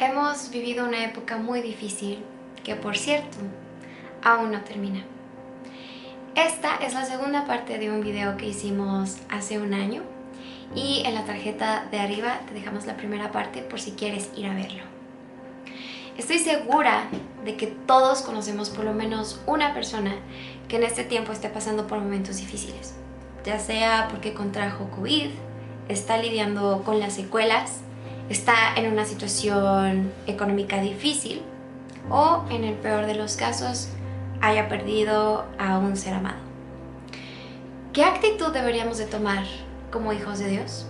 Hemos vivido una época muy difícil que, por cierto, aún no termina. Esta es la segunda parte de un video que hicimos hace un año y en la tarjeta de arriba te dejamos la primera parte por si quieres ir a verlo. Estoy segura de que todos conocemos por lo menos una persona que en este tiempo esté pasando por momentos difíciles, ya sea porque contrajo COVID, está lidiando con las secuelas, está en una situación económica difícil o, en el peor de los casos, haya perdido a un ser amado. ¿Qué actitud deberíamos de tomar como hijos de Dios?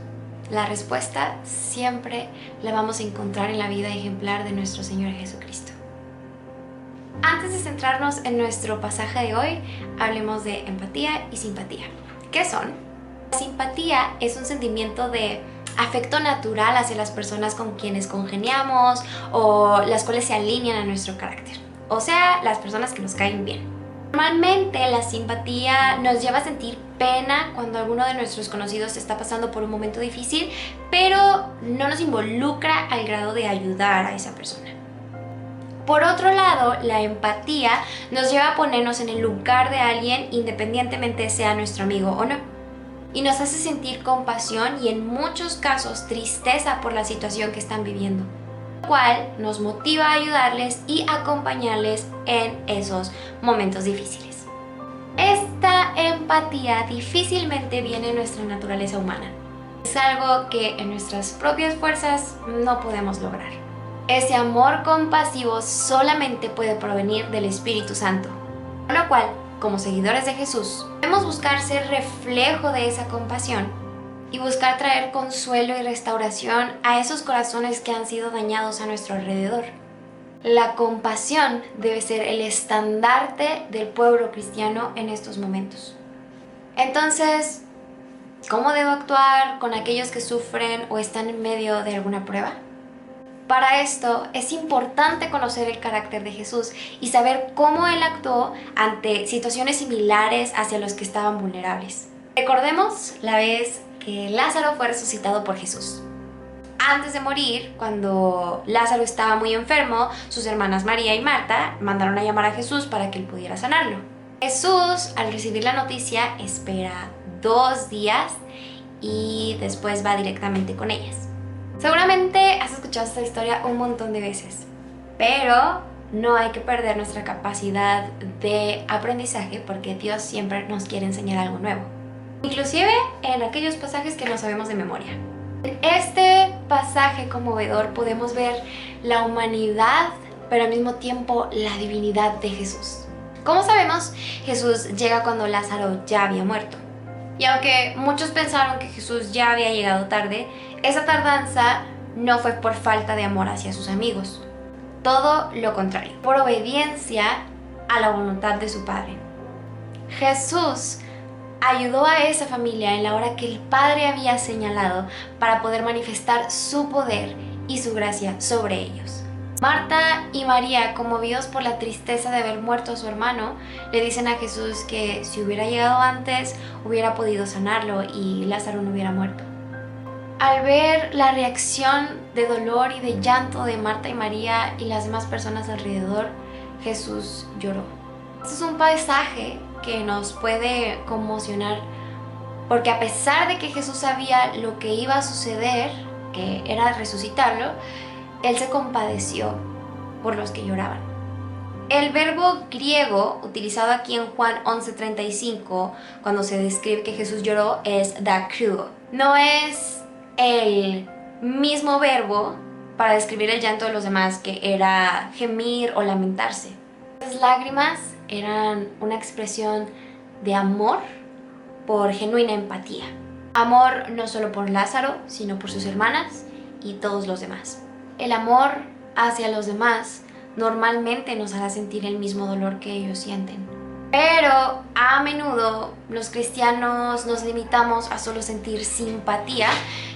La respuesta siempre la vamos a encontrar en la vida ejemplar de nuestro Señor Jesucristo. Antes de centrarnos en nuestro pasaje de hoy, hablemos de empatía y simpatía. ¿Qué son? La simpatía es un sentimiento de afecto natural hacia las personas con quienes congeniamos o las cuales se alinean a nuestro carácter, o sea, las personas que nos caen bien. Normalmente la simpatía nos lleva a sentir pena cuando alguno de nuestros conocidos está pasando por un momento difícil, pero no nos involucra al grado de ayudar a esa persona. Por otro lado, la empatía nos lleva a ponernos en el lugar de alguien independientemente sea nuestro amigo o no. Y nos hace sentir compasión y en muchos casos tristeza por la situación que están viviendo, lo cual nos motiva a ayudarles y acompañarles en esos momentos difíciles. Esta empatía difícilmente viene en nuestra naturaleza humana. Es algo que en nuestras propias fuerzas no podemos lograr. Ese amor compasivo solamente puede provenir del Espíritu Santo, por lo cual, como seguidores de Jesús, debemos buscar ser reflejo de esa compasión y buscar traer consuelo y restauración a esos corazones que han sido dañados a nuestro alrededor. La compasión debe ser el estandarte del pueblo cristiano en estos momentos. Entonces, ¿cómo debo actuar con aquellos que sufren o están en medio de alguna prueba? Para esto es importante conocer el carácter de Jesús y saber cómo Él actuó ante situaciones similares hacia los que estaban vulnerables. Recordemos la vez que Lázaro fue resucitado por Jesús. Antes de morir, cuando Lázaro estaba muy enfermo, sus hermanas María y Marta mandaron a llamar a Jesús para que Él pudiera sanarlo. Jesús, al recibir la noticia, espera 2 días y después va directamente con ellas. Seguramente has escuchado esta historia un montón de veces, pero no hay que perder nuestra capacidad de aprendizaje porque Dios siempre nos quiere enseñar algo nuevo, inclusive en aquellos pasajes que no sabemos de memoria. En este pasaje conmovedor podemos ver la humanidad, pero al mismo tiempo la divinidad de Jesús. Como sabemos, Jesús llega cuando Lázaro ya había muerto. Y aunque muchos pensaron que Jesús ya había llegado tarde, esa tardanza no fue por falta de amor hacia sus amigos. Todo lo contrario, por obediencia a la voluntad de su Padre. Jesús ayudó a esa familia en la hora que el Padre había señalado para poder manifestar su poder y su gracia sobre ellos. Marta y María, conmovidos por la tristeza de haber muerto a su hermano, le dicen a Jesús que si hubiera llegado antes, hubiera podido sanarlo y Lázaro no hubiera muerto. Al ver la reacción de dolor y de llanto de Marta y María y las demás personas alrededor, Jesús lloró. Este es un pasaje que nos puede conmocionar, porque a pesar de que Jesús sabía lo que iba a suceder, que era resucitarlo, Él se compadeció por los que lloraban. El verbo griego utilizado aquí en Juan 11:35, cuando se describe que Jesús lloró, es dakruo. No es el mismo verbo para describir el llanto de los demás, que era gemir o lamentarse. Las lágrimas eran una expresión de amor por genuina empatía. Amor no solo por Lázaro, sino por sus hermanas y todos los demás. El amor hacia los demás normalmente nos hará sentir el mismo dolor que ellos sienten. Pero a menudo los cristianos nos limitamos a solo sentir simpatía,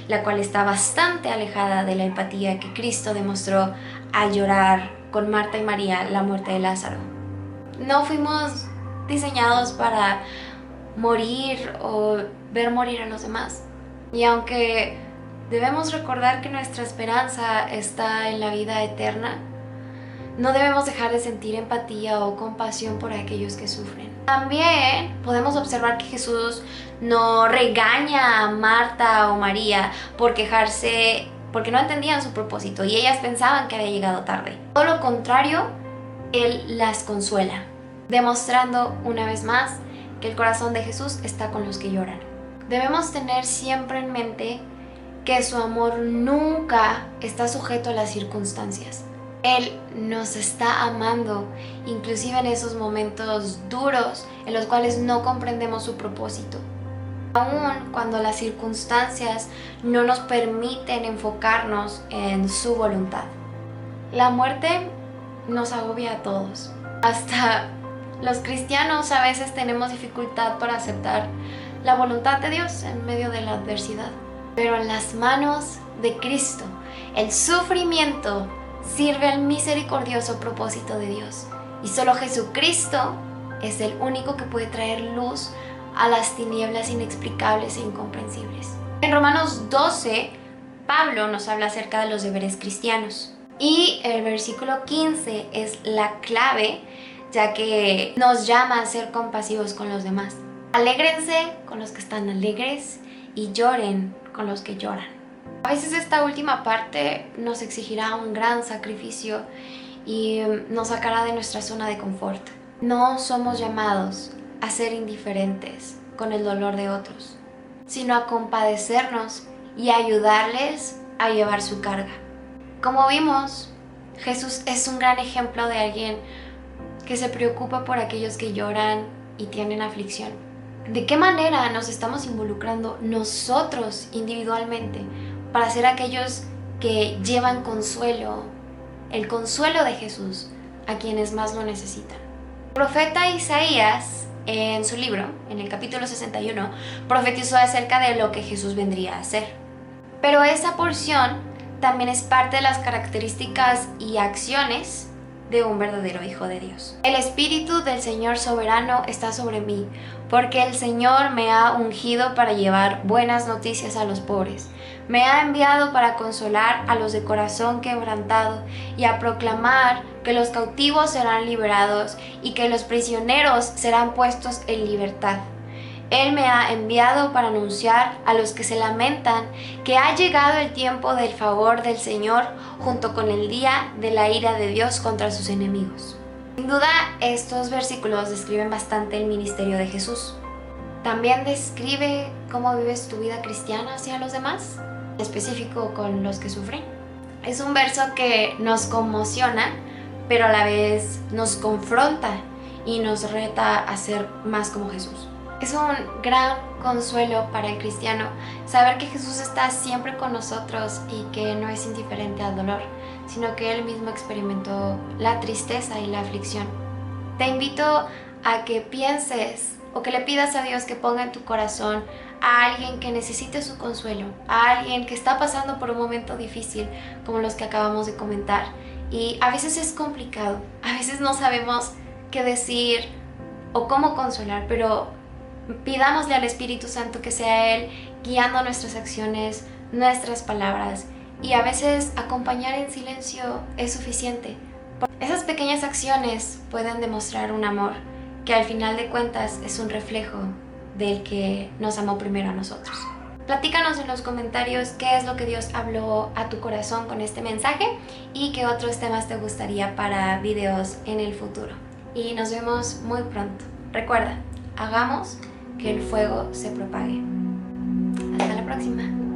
la cual está bastante alejada de la empatía que Cristo demostró al llorar con Marta y María la muerte de Lázaro. No fuimos diseñados para morir o ver morir a los demás. Y aunque Debemos recordar que nuestra esperanza está en la vida eterna. No debemos dejar de sentir empatía o compasión por aquellos que sufren. También podemos observar que Jesús no regaña a Marta o María por quejarse porque no entendían su propósito y ellas pensaban que había llegado tarde. Todo lo contrario, Él las consuela, demostrando una vez más que el corazón de Jesús está con los que lloran. Debemos tener siempre en mente que su amor nunca está sujeto a las circunstancias. Él nos está amando, inclusive en esos momentos duros en los cuales no comprendemos su propósito. Aun cuando las circunstancias no nos permiten enfocarnos en su voluntad. La muerte nos agobia a todos. Hasta los cristianos a veces tenemos dificultad para aceptar la voluntad de Dios en medio de la adversidad. Pero en las manos de Cristo, el sufrimiento sirve al misericordioso propósito de Dios. Y solo Jesucristo es el único que puede traer luz a las tinieblas inexplicables e incomprensibles. En Romanos 12, Pablo nos habla acerca de los deberes cristianos. Y el versículo 15 es la clave, ya que nos llama a ser compasivos con los demás. Alégrense con los que están alegres y lloren con los que lloran. A veces esta última parte nos exigirá un gran sacrificio y nos sacará de nuestra zona de confort. No somos llamados a ser indiferentes con el dolor de otros, sino a compadecernos y ayudarles a llevar su carga. Como vimos, Jesús es un gran ejemplo de alguien que se preocupa por aquellos que lloran y tienen aflicción. ¿De qué manera nos estamos involucrando nosotros individualmente para ser aquellos que llevan consuelo, el consuelo de Jesús a quienes más lo necesitan? El profeta Isaías, en su libro, en el capítulo 61, profetizó acerca de lo que Jesús vendría a hacer. Pero esa porción también es parte de las características y acciones de un verdadero hijo de Dios. El Espíritu del Señor soberano está sobre mí, porque el Señor me ha ungido para llevar buenas noticias a los pobres. Me ha enviado para consolar a los de corazón quebrantado y a proclamar que los cautivos serán liberados y que los prisioneros serán puestos en libertad. Él me ha enviado para anunciar a los que se lamentan que ha llegado el tiempo del favor del Señor junto con el día de la ira de Dios contra sus enemigos. Sin duda, estos versículos describen bastante el ministerio de Jesús. También describe cómo vives tu vida cristiana hacia los demás, en específico con los que sufren. Es un verso que nos conmociona, pero a la vez nos confronta y nos reta a ser más como Jesús. Es un gran consuelo para el cristiano saber que Jesús está siempre con nosotros y que no es indiferente al dolor, sino que Él mismo experimentó la tristeza y la aflicción. Te invito a que pienses o que le pidas a Dios que ponga en tu corazón a alguien que necesite su consuelo, a alguien que está pasando por un momento difícil como los que acabamos de comentar. Y a veces es complicado, a veces no sabemos qué decir o cómo consolar, pero pidámosle al Espíritu Santo que sea Él guiando nuestras acciones, nuestras palabras, y a veces acompañar en silencio es suficiente. Esas pequeñas acciones pueden demostrar un amor que al final de cuentas es un reflejo del que nos amó primero a nosotros. Platícanos en los comentarios qué es lo que Dios habló a tu corazón con este mensaje y qué otros temas te gustaría para videos en el futuro. Y nos vemos muy pronto. Recuerda, hagamos que el fuego se propague. Hasta la próxima.